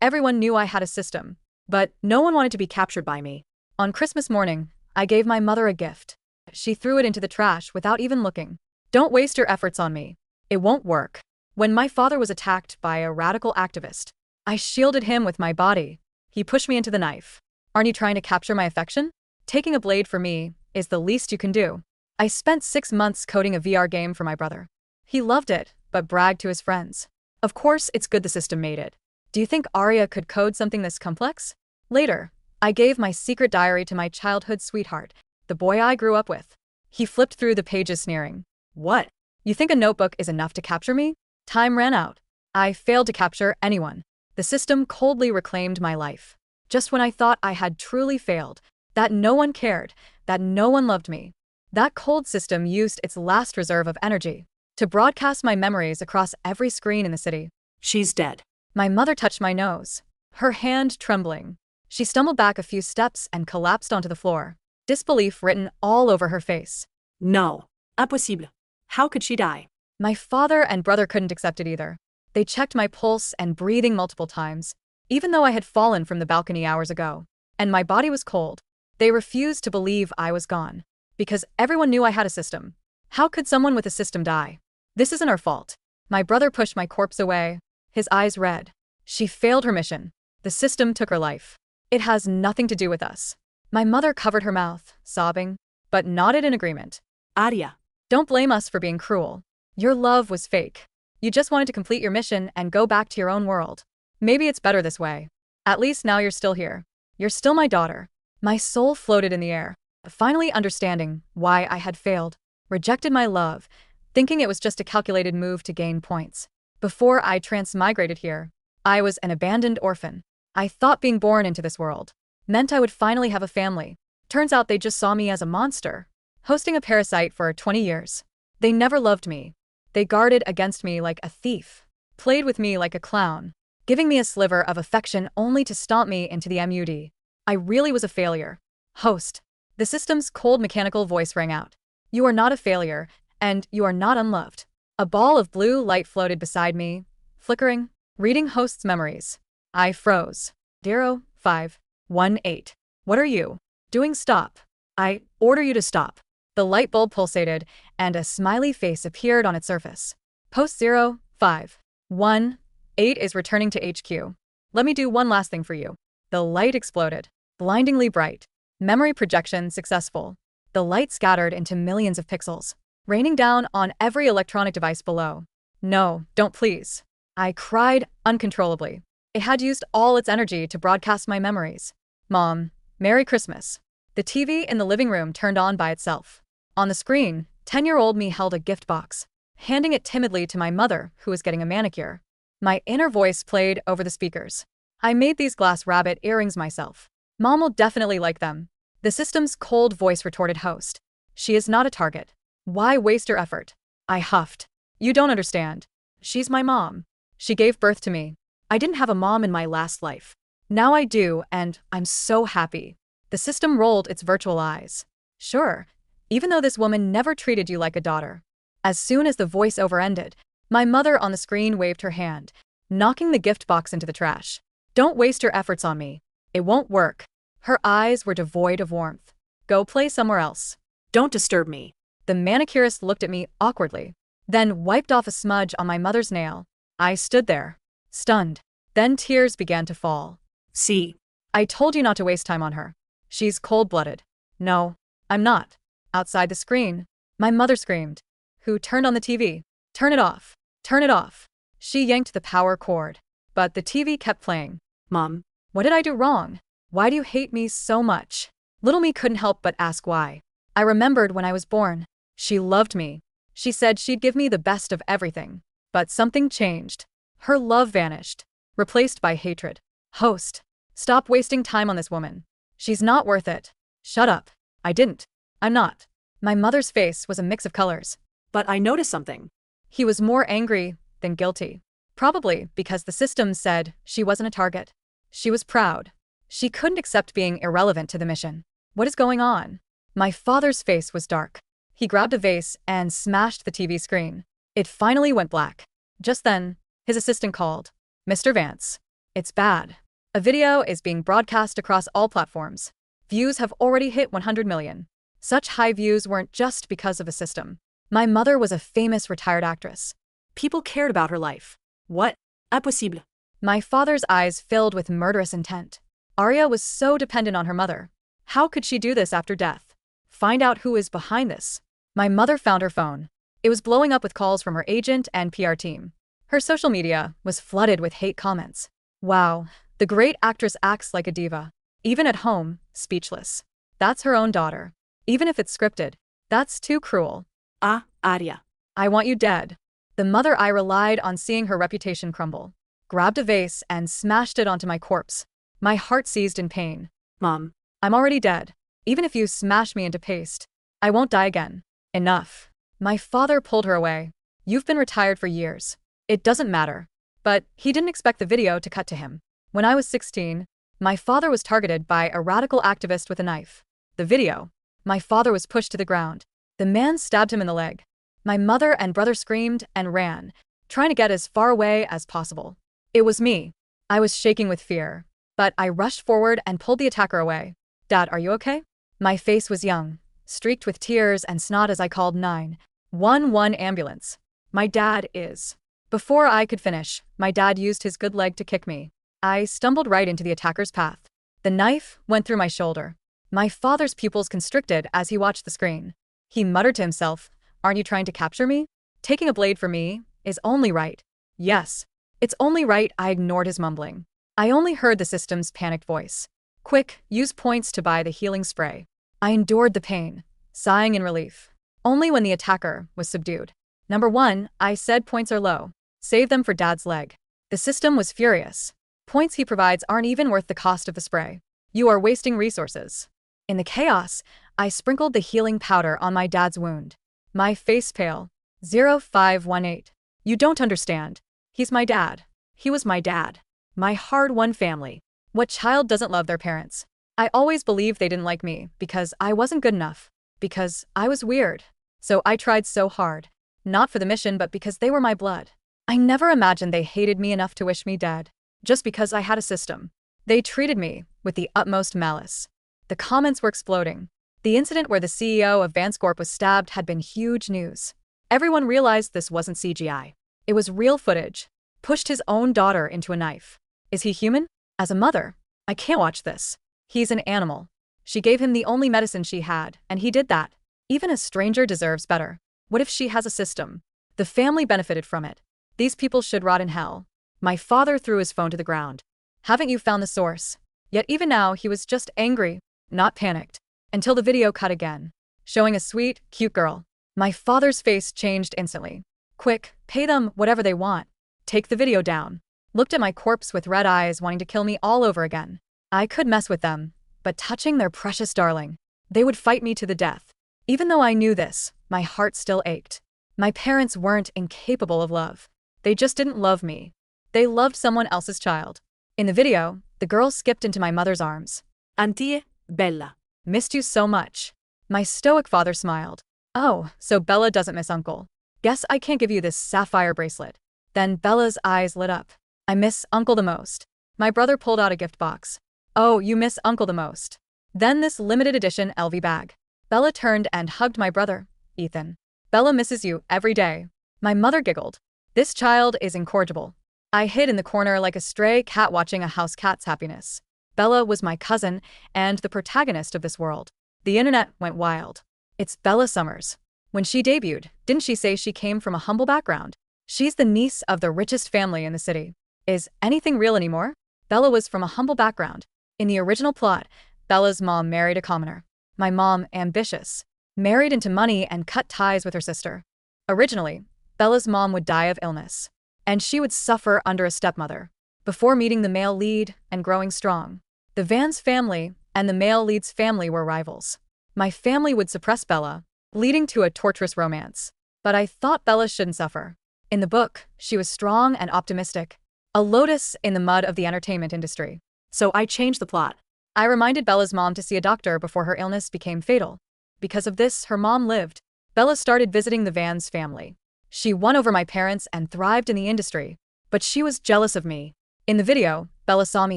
Everyone knew I had a system, but no one wanted to be captured by me. On Christmas morning, I gave my mother a gift. She threw it into the trash without even looking. Don't waste your efforts on me. It won't work. When my father was attacked by a radical activist, I shielded him with my body. He pushed me into the knife. Aren't you trying to capture my affection? Taking a blade for me is the least you can do. I spent 6 months coding a VR game for my brother. He loved it, but bragged to his friends. Of course, it's good the system made it. Do you think Arya could code something this complex? Later, I gave my secret diary to my childhood sweetheart, the boy I grew up with. He flipped through the pages sneering. What? You think a notebook is enough to capture me? Time ran out. I failed to capture anyone. The system coldly reclaimed my life. Just when I thought I had truly failed, that no one cared, that no one loved me. That cold system used its last reserve of energy to broadcast my memories across every screen in the city. She's dead. My mother touched my nose, her hand trembling. She stumbled back a few steps and collapsed onto the floor, disbelief written all over her face. No. Impossible. How could she die? My father and brother couldn't accept it either. They checked my pulse and breathing multiple times, even though I had fallen from the balcony hours ago, and my body was cold. They refused to believe I was gone, because everyone knew I had a system. How could someone with a system die? This isn't our fault. My brother pushed my corpse away, his eyes red. She failed her mission. The system took her life. It has nothing to do with us. My mother covered her mouth, sobbing, but nodded in agreement. Arya. Don't blame us for being cruel. Your love was fake. You just wanted to complete your mission and go back to your own world. Maybe it's better this way. At least now you're still here. You're still my daughter. My soul floated in the air, finally understanding why I had failed, rejected my love, thinking it was just a calculated move to gain points. Before I transmigrated here, I was an abandoned orphan. I thought being born into this world meant I would finally have a family. Turns out they just saw me as a monster, hosting a parasite for 20 years. They never loved me. They guarded against me like a thief, played with me like a clown, giving me a sliver of affection only to stomp me into the MUD. I really was a failure. Host. The system's cold mechanical voice rang out. You are not a failure, and you are not unloved. A ball of blue light floated beside me, flickering, reading host's memories. I froze. 0518. What are you doing? Stop. I order you to stop. The light bulb pulsated, and a smiley face appeared on its surface. Post 0518 is returning to HQ. Let me do one last thing for you. The light exploded, blindingly bright. Memory projection successful. The light scattered into millions of pixels, raining down on every electronic device below. No, don't please. I cried uncontrollably. It had used all its energy to broadcast my memories. Mom, Merry Christmas. The TV in the living room turned on by itself. On the screen, 10-year-old me held a gift box, handing it timidly to my mother, who was getting a manicure. My inner voice played over the speakers. I made these glass rabbit earrings myself. Mom will definitely like them. The system's cold voice retorted host. She is not a target. Why waste your effort? I huffed. You don't understand. She's my mom. She gave birth to me. I didn't have a mom in my last life. Now I do, and I'm so happy. The system rolled its virtual eyes. Sure. Even though this woman never treated you like a daughter. As soon as the voiceover ended, my mother on the screen waved her hand, knocking the gift box into the trash. Don't waste your efforts on me. It won't work. Her eyes were devoid of warmth. Go play somewhere else. Don't disturb me. The manicurist looked at me awkwardly, then wiped off a smudge on my mother's nail. I stood there, stunned. Then tears began to fall. See. I told you not to waste time on her. She's cold-blooded. No, I'm not. Outside the screen, my mother screamed. Who turned on the TV? Turn it off. Turn it off. She yanked the power cord, but the TV kept playing. Mom. What did I do wrong? Why do you hate me so much? Little me couldn't help but ask why. I remembered when I was born. She loved me. She said she'd give me the best of everything. But something changed. Her love vanished, replaced by hatred. Host. Stop wasting time on this woman. She's not worth it. Shut up. I didn't. I'm not. My mother's face was a mix of colors. But I noticed something. He was more angry than guilty. Probably because the system said she wasn't a target. She was proud. She couldn't accept being irrelevant to the mission. What is going on? My father's face was dark. He grabbed a vase and smashed the TV screen. It finally went black. Just then, his assistant called. Mr. Vance. It's bad. A video is being broadcast across all platforms. Views have already hit 100 million. Such high views weren't just because of a system. My mother was a famous retired actress. People cared about her life. What? Impossible. My father's eyes filled with murderous intent. Arya was so dependent on her mother. How could she do this after death? Find out who is behind this. My mother found her phone. It was blowing up with calls from her agent and PR team. Her social media was flooded with hate comments. Wow, the great actress acts like a diva. Even at home, speechless. That's her own daughter. Even if it's scripted, that's too cruel. Ah, Arya. I want you dead. The mother I relied on seeing her reputation crumble. Grabbed a vase and smashed it onto my corpse. My heart seized in pain. Mom. I'm already dead. Even if you smash me into paste, I won't die again. Enough. My father pulled her away. You've been retired for years. It doesn't matter. But he didn't expect the video to cut to him. When I was 16, my father was targeted by a radical activist with a knife. The video. My father was pushed to the ground. The man stabbed him in the leg. My mother and brother screamed and ran, trying to get as far away as possible. It was me. I was shaking with fear, but I rushed forward and pulled the attacker away. Dad, are you okay? My face was young, streaked with tears and snot as I called 911 ambulance. My dad is. Before I could finish, my dad used his good leg to kick me. I stumbled right into the attacker's path. The knife went through my shoulder. My father's pupils constricted as he watched the screen. He muttered to himself, "Aren't you trying to capture me? Taking a blade for me is only right." Yes, it's only right. I ignored his mumbling. I only heard the system's panicked voice. Quick, use points to buy the healing spray. I endured the pain, sighing in relief. Only when the attacker was subdued. Number 1, I said points are low. Save them for Dad's leg. The system was furious. Points he provides aren't even worth the cost of the spray. You are wasting resources. In the chaos, I sprinkled the healing powder on my dad's wound. My face pale. 0518. You don't understand. He's my dad. He was my dad. My hard-won family. What child doesn't love their parents? I always believed they didn't like me because I wasn't good enough. Because I was weird. So I tried so hard. Not for the mission, but because they were my blood. I never imagined they hated me enough to wish me dead. Just because I had a system. They treated me with the utmost malice. The comments were exploding. The incident where the CEO of Vance Corp was stabbed had been huge news. Everyone realized this wasn't CGI. It was real footage. Pushed his own daughter into a knife. Is he human? As a mother, I can't watch this. He's an animal. She gave him the only medicine she had, and he did that. Even a stranger deserves better. What if she has a system? The family benefited from it. These people should rot in hell. My father threw his phone to the ground. Haven't you found the source? Yet even now he was just angry, not panicked. Until the video cut again. Showing a sweet, cute girl. My father's face changed instantly. Quick, pay them whatever they want. Take the video down. Looked at my corpse with red eyes wanting to kill me all over again. I could mess with them, but touching their precious darling, they would fight me to the death. Even though I knew this, my heart still ached. My parents weren't incapable of love. They just didn't love me. They loved someone else's child. In the video, the girl skipped into my mother's arms. Auntie, Bella. Missed you so much. My stoic father smiled. Oh, so Bella doesn't miss Uncle. Guess I can't give you this sapphire bracelet. Then Bella's eyes lit up. I miss Uncle the most. My brother pulled out a gift box. Oh, you miss Uncle the most. Then this limited edition LV bag. Bella turned and hugged my brother, Ethan. Bella misses you every day. My mother giggled. This child is incorrigible. I hid in the corner like a stray cat watching a house cat's happiness. Bella was my cousin and the protagonist of this world. The internet went wild. It's Bella Summers. When she debuted, didn't she say she came from a humble background? She's the niece of the richest family in the city. Is anything real anymore? Bella was from a humble background. In the original plot, Bella's mom married a commoner. My mom, ambitious, married into money and cut ties with her sister. Originally, Bella's mom would die of illness, and she would suffer under a stepmother, before meeting the male lead and growing strong. The Vance family and the male lead's family were rivals. My family would suppress Bella, leading to a torturous romance. But I thought Bella shouldn't suffer. In the book, she was strong and optimistic, a lotus in the mud of the entertainment industry. So I changed the plot. I reminded Bella's mom to see a doctor before her illness became fatal. Because of this, her mom lived. Bella started visiting the Vance family. She won over my parents and thrived in the industry. But she was jealous of me. In the video, Bella saw me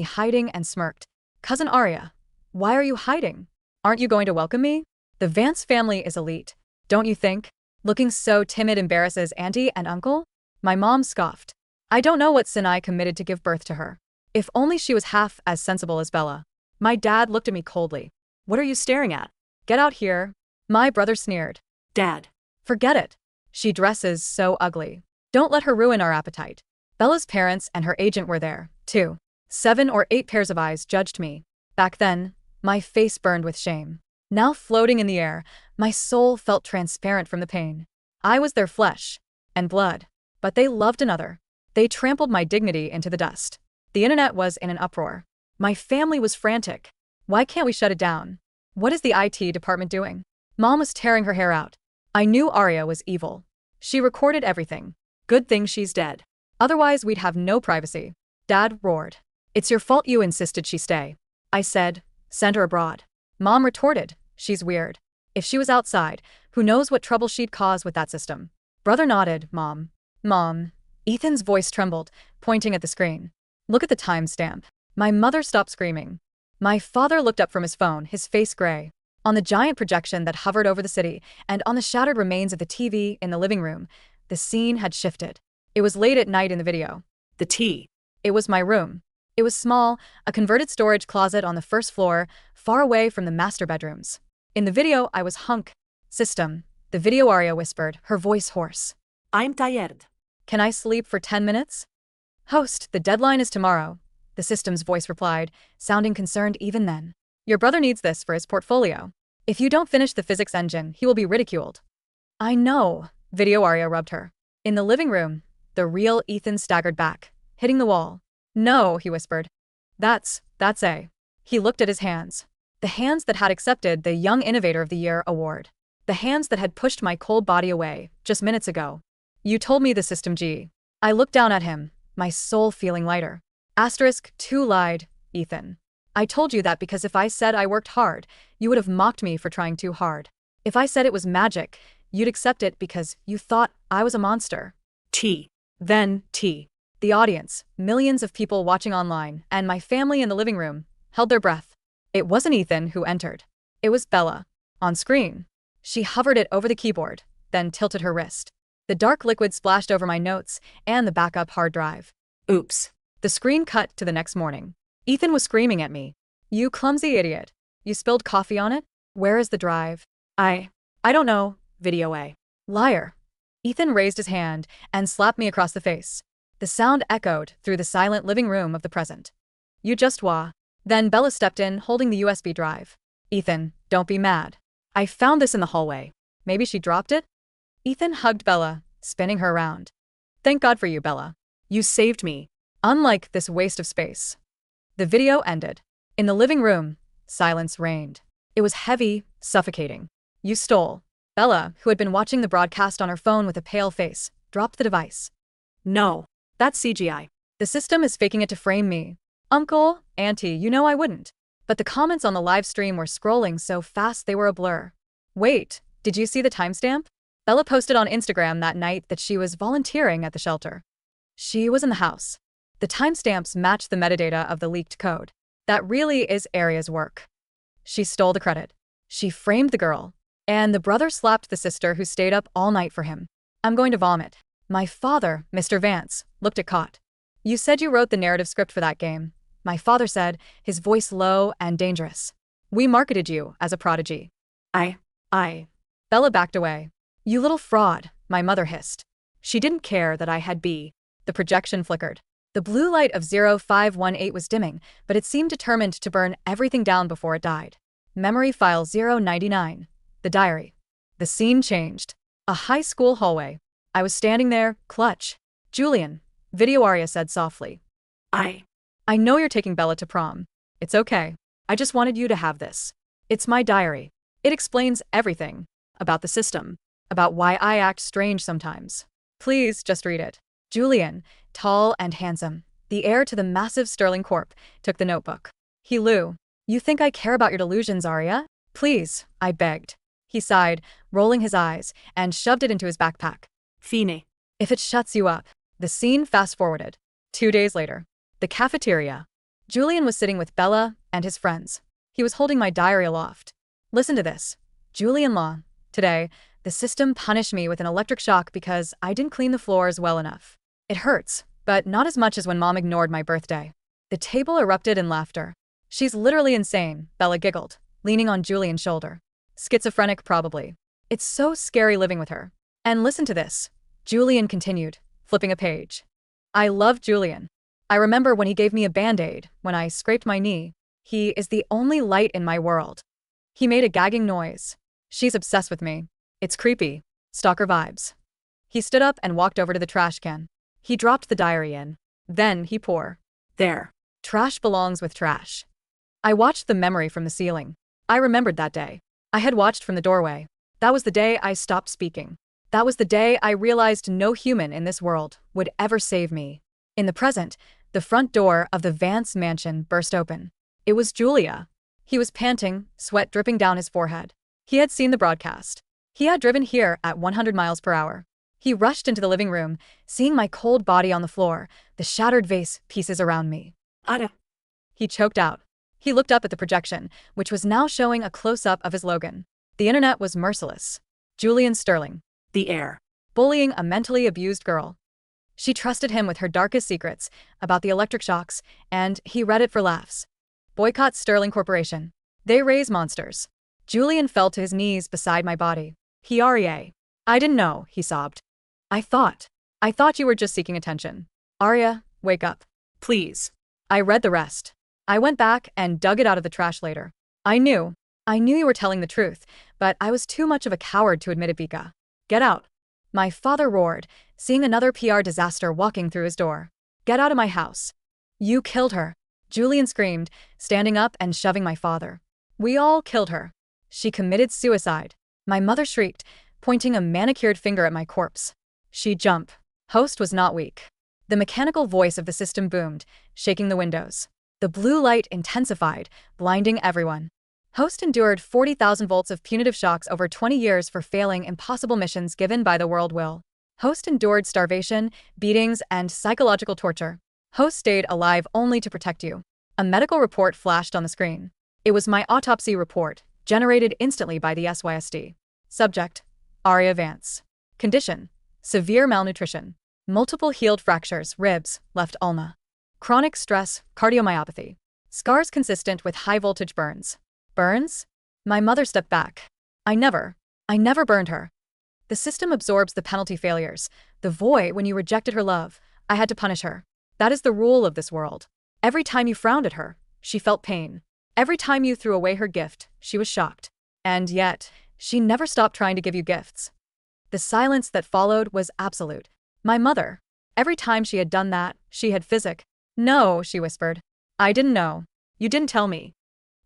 hiding and smirked. Cousin Arya, why are you hiding? Aren't you going to welcome me? The Vance family is elite, don't you think? Looking so timid embarrasses auntie and uncle? My mom scoffed. I don't know what sin I committed to give birth to her. If only she was half as sensible as Bella. My dad looked at me coldly. What are you staring at? Get out here. My brother sneered. Dad. Forget it. She dresses so ugly. Don't let her ruin our appetite. Bella's parents and her agent were there, too. 7 or 8 pairs of eyes judged me. Back then, my face burned with shame. Now floating in the air, my soul felt transparent from the pain. I was their flesh and blood, but they loved another. They trampled my dignity into the dust. The internet was in an uproar. My family was frantic. Why can't we shut it down? What is the IT department doing? Mom was tearing her hair out. I knew Arya was evil. She recorded everything. Good thing she's dead. Otherwise, we'd have no privacy. Dad roared. It's your fault you insisted she stay. I said, send her abroad. Mom retorted, she's weird. If she was outside, who knows what trouble she'd cause with that system. Brother nodded, Mom. Mom. Ethan's voice trembled, pointing at the screen. Look at the timestamp. My mother stopped screaming. My father looked up from his phone, his face gray. On the giant projection that hovered over the city, and on the shattered remains of the TV in the living room, the scene had shifted. It was late at night in the video. The tea. It was my room. It was small, a converted storage closet on the first floor, far away from the master bedrooms. In the video, I was hunk. System. The video Arya whispered, her voice hoarse. I'm tired. Can I sleep for 10 minutes? Host, the deadline is tomorrow. The system's voice replied, sounding concerned even then. Your brother needs this for his portfolio. If you don't finish the physics engine, he will be ridiculed. I know, video Arya rubbed her. In the living room, the real Ethan staggered back, hitting the wall. No, he whispered. That's A. He looked at his hands. The hands that had accepted the Young Innovator of the Year award. The hands that had pushed my cold body away, just minutes ago. You told me the system G. I looked down at him, my soul feeling lighter. Asterisk 2 lied, Ethan. I told you that because if I said I worked hard, you would have mocked me for trying too hard. If I said it was magic, you'd accept it because you thought I was a monster. T. Then T. The audience, millions of people watching online, and my family in the living room, held their breath. It wasn't Ethan who entered. It was Bella. On screen. She hovered it over the keyboard, then tilted her wrist. The dark liquid splashed over my notes and the backup hard drive. Oops. The screen cut to the next morning. Ethan was screaming at me. You clumsy idiot. You spilled coffee on it? Where is the drive? I don't know, video A. Liar. Ethan raised his hand and slapped me across the face. The sound echoed through the silent living room of the present. You just wah. Then Bella stepped in, holding the USB drive. Ethan, don't be mad. I found this in the hallway. Maybe she dropped it? Ethan hugged Bella, spinning her around. Thank God for you, Bella. You saved me. Unlike this waste of space. The video ended. In the living room, silence reigned. It was heavy, suffocating. You stole. Bella, who had been watching the broadcast on her phone with a pale face, dropped the device. No. That's CGI. The system is faking it to frame me. Uncle, Auntie, you know I wouldn't. But the comments on the live stream were scrolling so fast they were a blur. Wait, did you see the timestamp? Bella posted on Instagram that night that she was volunteering at the shelter. She was in the house. The timestamps matched the metadata of the leaked code. That really is Arya's work. She stole the credit. She framed the girl. And the brother slapped the sister who stayed up all night for him. I'm going to vomit. My father, Mr. Vance, looked at Caught. You said you wrote the narrative script for that game. My father said, his voice low and dangerous. We marketed you as a prodigy. I. Bella backed away. You little fraud, my mother hissed. She didn't care that I had B. The projection flickered. The blue light of 0518 was dimming, but it seemed determined to burn everything down before it died. Memory file 099. The diary. The scene changed. A high school hallway. I was standing there, clutch. Julian, video Arya said softly. I know you're taking Bella to prom. It's okay. I just wanted you to have this. It's my diary. It explains everything. About the system. About why I act strange sometimes. Please just read it. Julian, tall and handsome, the heir to the massive Sterling Corp, took the notebook. He lew. You think I care about your delusions, Arya? Please, I begged. He sighed, rolling his eyes, and shoved it into his backpack. Fine. If it shuts you up. The scene fast-forwarded. 2 days later. The cafeteria. Julian was sitting with Bella and his friends. He was holding my diary aloft. Listen to this. Julian Law. Today, the system punished me with an electric shock because I didn't clean the floors well enough. It hurts, but not as much as when Mom ignored my birthday. The table erupted in laughter. She's literally insane, Bella giggled, leaning on Julian's shoulder. Schizophrenic, probably. It's so scary living with her. And listen to this. Julian continued, flipping a page. I love Julian. I remember when he gave me a band-aid when I scraped my knee. He is the only light in my world. He made a gagging noise. She's obsessed with me. It's creepy. Stalker vibes. He stood up and walked over to the trash can. He dropped the diary in. Then he poured. There. Trash belongs with trash. I watched the memory from the ceiling. I remembered that day. I had watched from the doorway. That was the day I stopped speaking. That was the day I realized no human in this world would ever save me. In the present, the front door of the Vance mansion burst open. It was Julia. He was panting, sweat dripping down his forehead. He had seen the broadcast. He had driven here at 100 miles per hour. He rushed into the living room, seeing my cold body on the floor, the shattered vase pieces around me. Ada. He choked out. He looked up at the projection, which was now showing a close-up of his Logan. The internet was merciless. Julian Sterling. The heir. Bullying a mentally abused girl. She trusted him with her darkest secrets about the electric shocks, and he read it for laughs. Boycott Sterling Corporation. They raise monsters. Julian fell to his knees beside my body. Arya. I didn't know, he sobbed. I thought you were just seeking attention. Arya, wake up. Please. I read the rest. I went back and dug it out of the trash later. I knew you were telling the truth, but I was too much of a coward to admit it, Vika. Get out. My father roared, seeing another PR disaster walking through his door. Get out of my house. You killed her. Julian screamed, standing up and shoving my father. We all killed her. She committed suicide. My mother shrieked, pointing a manicured finger at my corpse. She jumped. Host was not weak. The mechanical voice of the system boomed, shaking the windows. The blue light intensified, blinding everyone. Host endured 40,000 volts of punitive shocks over 20 years for failing impossible missions given by the world will. Host endured starvation, beatings, and psychological torture. Host stayed alive only to protect you. A medical report flashed on the screen. It was my autopsy report, generated instantly by the SYSD. Subject: Arya Vance. Condition: severe malnutrition. Multiple healed fractures, ribs, left ulna. Chronic stress, cardiomyopathy. Scars consistent with high-voltage burns. Burns? My mother stepped back. I never burned her. The system absorbs the penalty failures. The void when you rejected her love. I had to punish her. That is the rule of this world. Every time you frowned at her, she felt pain. Every time you threw away her gift, she was shocked. And yet, she never stopped trying to give you gifts. The silence that followed was absolute. My mother. Every time she had done that, she had physic. No, she whispered. I didn't know. You didn't tell me.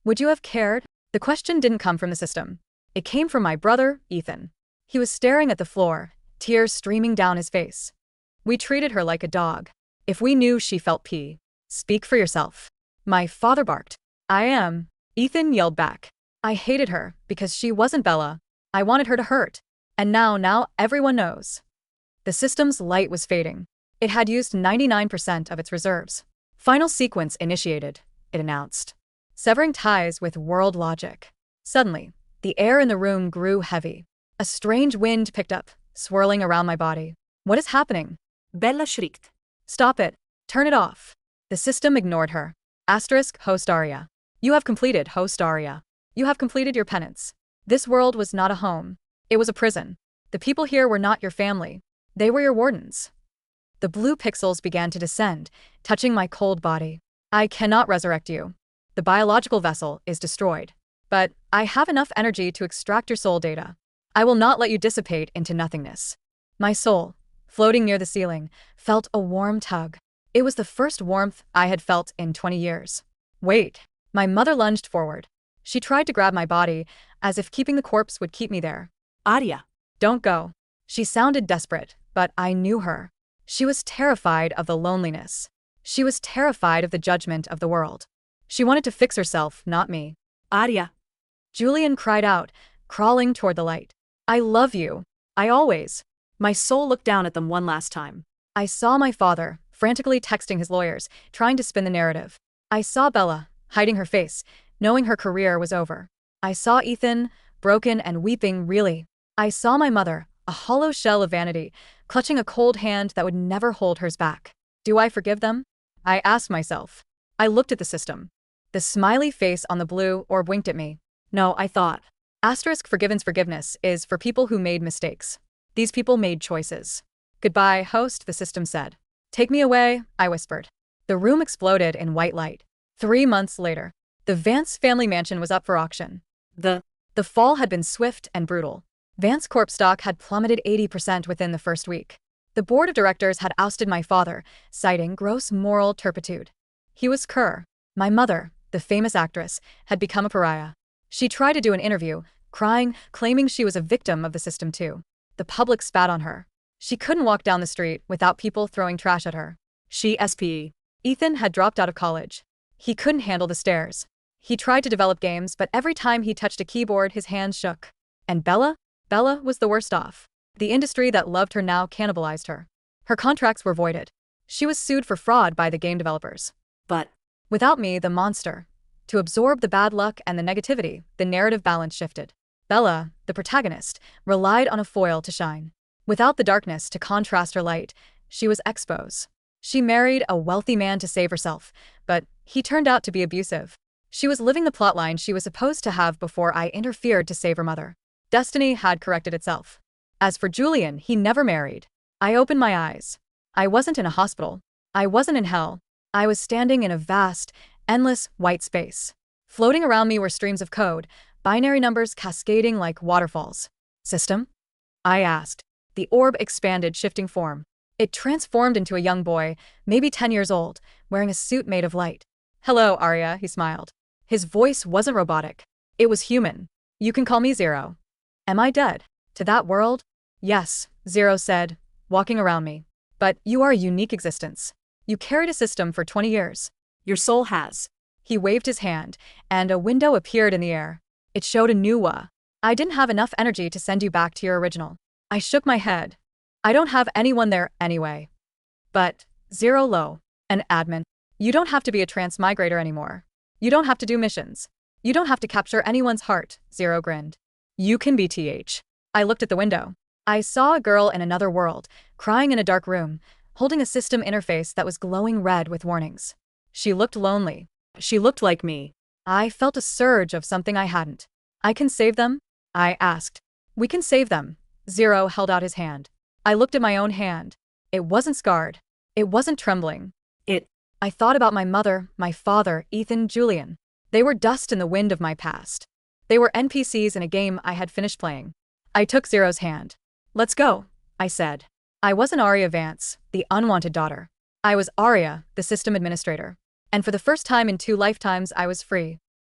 Would you have cared? The question didn't come from the system. It came from my brother, Ethan. He was staring at the floor, tears streaming down his face. We treated her like a dog. If we knew she felt pee. Speak for yourself. My father barked. I am. Ethan yelled back. I hated her because she wasn't Bella. I wanted her to hurt. And now everyone knows. The system's light was fading. It had used 99% of its reserves. Final sequence initiated, it announced. Severing ties with world logic. Suddenly, the air in the room grew heavy. A strange wind picked up, swirling around my body. What is happening? Bella shrieked. Stop it. Turn it off. The system ignored her. Asterisk host Arya. You have completed host Arya. You have completed your penance. This world was not a home. It was a prison. The people here were not your family. They were your wardens. The blue pixels began to descend, touching my cold body. I cannot resurrect you. The biological vessel is destroyed. But I have enough energy to extract your soul data. I will not let you dissipate into nothingness. My soul, floating near the ceiling, felt a warm tug. It was the first warmth I had felt in 20 years. Wait. My mother lunged forward. She tried to grab my body, as if keeping the corpse would keep me there. Arya. Don't go. She sounded desperate, but I knew her. She was terrified of the loneliness. She was terrified of the judgment of the world. She wanted to fix herself, not me. Arya. Julian cried out, crawling toward the light. I love you. I always. My soul looked down at them one last time. I saw my father, frantically texting his lawyers, trying to spin the narrative. I saw Bella, hiding her face, knowing her career was over. I saw Ethan, broken and weeping, really. I saw my mother, a hollow shell of vanity, clutching a cold hand that would never hold hers back. Do I forgive them? I asked myself. I looked at the system. The smiley face on the blue orb winked at me. No, I thought. Asterisk forgiveness is for people who made mistakes. These people made choices. Goodbye, host, the system said. Take me away, I whispered. The room exploded in white light. 3 months later, the Vance family mansion was up for auction. The fall had been swift and brutal. Vance Corp stock had plummeted 80% within the first week. The board of directors had ousted my father, citing gross moral turpitude. He was Kerr. My mother, the famous actress, had become a pariah. She tried to do an interview, crying, claiming she was a victim of the system too. The public spat on her. She couldn't walk down the street without people throwing trash at her. Ethan had dropped out of college. He couldn't handle the stairs. He tried to develop games, but every time he touched a keyboard, his hands shook. And Bella was the worst off. The industry that loved her now cannibalized her. Her contracts were voided. She was sued for fraud by the game developers. But without me, the monster, to absorb the bad luck and the negativity, the narrative balance shifted. Bella, the protagonist, relied on a foil to shine. Without the darkness to contrast her light, she was exposed. She married a wealthy man to save herself, but he turned out to be abusive. She was living the plotline she was supposed to have before I interfered to save her mother. Destiny had corrected itself. As for Julian, he never married. I opened my eyes. I wasn't in a hospital. I wasn't in hell. I was standing in a vast, endless white space. Floating around me were streams of code, binary numbers cascading like waterfalls. System? I asked. The orb expanded, shifting form. It transformed into a young boy, maybe 10 years old, wearing a suit made of light. Hello, Arya, he smiled. His voice wasn't robotic. It was human. You can call me Zero. Am I dead? To that world? Yes, Zero said, walking around me. But you are a unique existence. You carried a system for 20 years. Your soul has. He waved his hand, and a window appeared in the air. It showed a new wa. I didn't have enough energy to send you back to your original. I shook my head. I don't have anyone there anyway. But, Zero Low, an admin, you don't have to be a transmigrator anymore. You don't have to do missions. You don't have to capture anyone's heart, Zero grinned. You can be TH. I looked at the window. I saw a girl in another world, crying in a dark room, holding a system interface that was glowing red with warnings. She looked lonely. She looked like me. I felt a surge of something I hadn't. I can save them? I asked. We can save them. Zero held out his hand. I looked at my own hand. It wasn't scarred. It wasn't trembling. I thought about my mother, my father, Ethan, Julian. They were dust in the wind of my past. They were NPCs in a game I had finished playing. I took Zero's hand. Let's go, I said. I wasn't Arya Vance, the unwanted daughter. I was Arya, the system administrator. And for the first time in 2 lifetimes, I was free.